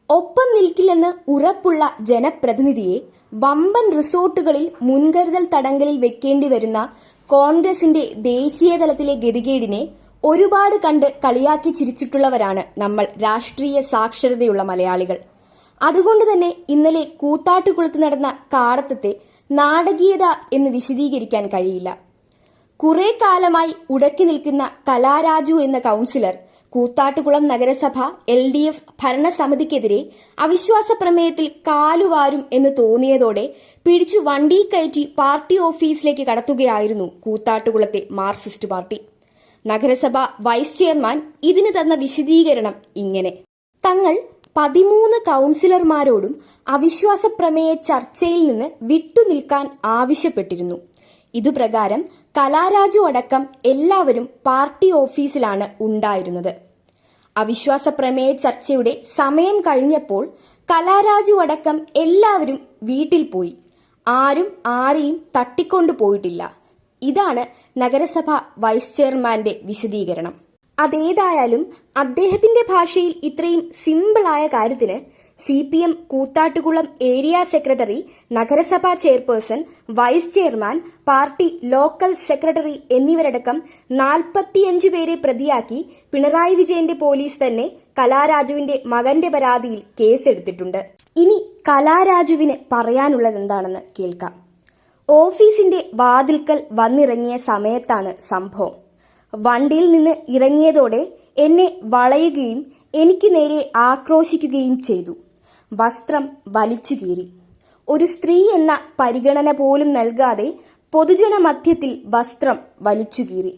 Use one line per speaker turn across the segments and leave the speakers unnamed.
ഒപ്പം നിൽക്കില്ലെന്ന് ഉറപ്പുള്ള ജനപ്രതിനിധിയെ വമ്പൻ റിസോർട്ടുകളിൽ മുൻകരുതൽ തടങ്കലിൽ വെക്കേണ്ടി വരുന്ന കോൺഗ്രസിന്റെ ദേശീയ തലത്തിലെ ഗതികേടിനെ ഒരുപാട് കണ്ട് കളിയാക്കി ചിരിച്ചിട്ടുള്ളവരാണ് നമ്മൾ രാഷ്ട്രീയ സാക്ഷരതയുള്ള മലയാളികൾ. അതുകൊണ്ട് തന്നെ ഇന്നലെ കൂത്താട്ടുകുളത്ത് നടന്ന കാടത്തത്തെ നാടകീയത എന്ന് വിശദീകരിക്കാൻ കഴിയില്ല. കുറെ കാലമായി ഉടക്കി നിൽക്കുന്ന കലാരാജു എന്ന കൗൺസിലർ കൂത്താട്ടുകുളം നഗരസഭ LDF ഭരണസമിതിക്കെതിരെ അവിശ്വാസ പ്രമേയത്തിൽ കാലുവാരും എന്ന് തോന്നിയതോടെ പിടിച്ചു വണ്ടി കയറ്റി പാർട്ടി ഓഫീസിലേക്ക് കടത്തുകയായിരുന്നു കൂത്താട്ടുകുളത്തെ മാർക്സിസ്റ്റ് പാർട്ടി. നഗരസഭ വൈസ് ചെയർമാൻ ഇതിന് തന്ന വിശദീകരണം ഇങ്ങനെ: തങ്ങൾ 13 കൗൺസിലർമാരോടും അവിശ്വാസ പ്രമേയ ചർച്ചയിൽ നിന്ന് വിട്ടുനിൽക്കാൻ ആവശ്യപ്പെട്ടിരുന്നു. ഇതുപ്രകാരം കലാരാജു അടക്കം എല്ലാവരും പാർട്ടി ഓഫീസിലാണ് ഉണ്ടായിരുന്നത്. അവിശ്വാസ പ്രമേയ ചർച്ചയുടെ സമയം കഴിഞ്ഞപ്പോൾ കലാരാജു അടക്കം എല്ലാവരും വീട്ടിൽ പോയി. ആരും ആരെയും തട്ടിക്കൊണ്ടു പോയിട്ടില്ല. ഇതാണ് നഗരസഭ വൈസ് ചെയർമാന്റെ വിശദീകരണം. അതേതായാലും അദ്ദേഹത്തിന്റെ ഭാഷയിൽ ഇത്രയും സിമ്പിളായ കാര്യത്തിന് CPM കൂത്താട്ടുകുളം ഏരിയ സെക്രട്ടറി, നഗരസഭാ chairperson, vice chairman, party local secretary എന്നിവരടക്കം 45 പേരെ പ്രതിയാക്കി പിണറായി വിജയന്റെ പോലീസ് തന്നെ കലാരാജുവിന്റെ മകന്റെ പരാതിയിൽ കേസെടുത്തിട്ടുണ്ട്. ഇനി കലാരാജുവിന് പറയാനുള്ളത് എന്താണെന്ന് കേൾക്കാം. ഓഫീസിന്റെ വാതിൽക്കൽ വന്നിറങ്ങിയ സമയത്താണ് സംഭവം. വണ്ടിയിൽ നിന്ന് ഇറങ്ങിയതോടെ എന്നെ വളയുകയും എനിക്ക് നേരെ ആക്രോശിക്കുകയും ചെയ്തു. വസ്ത്രം വലിച്ചു കീറി. ഒരു സ്ത്രീ എന്ന പരിഗണന പോലും നൽകാതെ പൊതുജന മധ്യത്തിൽ വസ്ത്രം വലിച്ചു കീറി.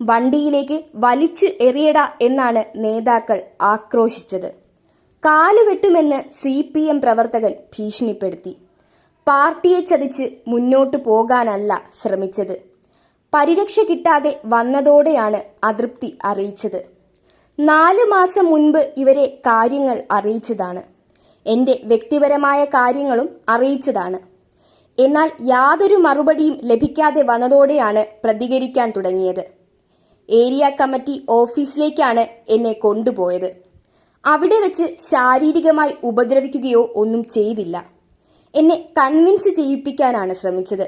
വണ്ടിയിലേക്ക് വലിച്ചു എറിയട എന്നാണ് നേതാക്കൾ ആക്രോശിച്ചത്. കാലുവെട്ടുമെന്ന് CPM പ്രവർത്തകൻ ഭീഷണിപ്പെടുത്തി. പാർട്ടിയെ ചതിച്ച് മുന്നോട്ടു പോകാനല്ല ശ്രമിച്ചത്. പരിരക്ഷ കിട്ടാതെ വന്നതോടെയാണ് അതൃപ്തി അറിയിച്ചത്. 4 മാസം മുൻപ് ഇവരെ കാര്യങ്ങൾ അറിയിച്ചതാണ്. എന്റെ വ്യക്തിപരമായ കാര്യങ്ങളും അറിയിച്ചതാണ്. എന്നാൽ യാതൊരു മറുപടിയും ലഭിക്കാതെ വന്നതോടെയാണ് പ്രതികരിക്കാൻ തുടങ്ങിയത്. ഏരിയ കമ്മിറ്റി ഓഫീസിലേക്കാണ് എന്നെ കൊണ്ടുപോയത്. അവിടെ വെച്ച് ശാരീരികമായി ഉപദ്രവിക്കുകയോ ഒന്നും ചെയ്തില്ല. എന്നെ കൺവിൻസ് ചെയ്യിപ്പിക്കാനാണ് ശ്രമിച്ചത്.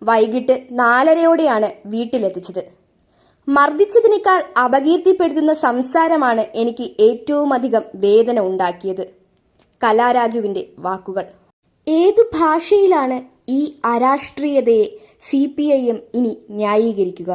വൈകിട്ട് 4:30 വീട്ടിലെത്തിച്ചത്. മർദ്ദിച്ചതിനേക്കാൾ അപകീർത്തിപ്പെടുത്തുന്ന സംസാരമാണ് എനിക്ക് ഏറ്റവുമധികം വേദന ഉണ്ടാക്കിയത്. കലാരാജുവിന്റെ വാക്കുകൾ. ഏതു ഭാഷയിലാണ് ഈ അരാഷ്ട്രീയതയെ CPIM ഇനി ന്യായീകരിക്കുക?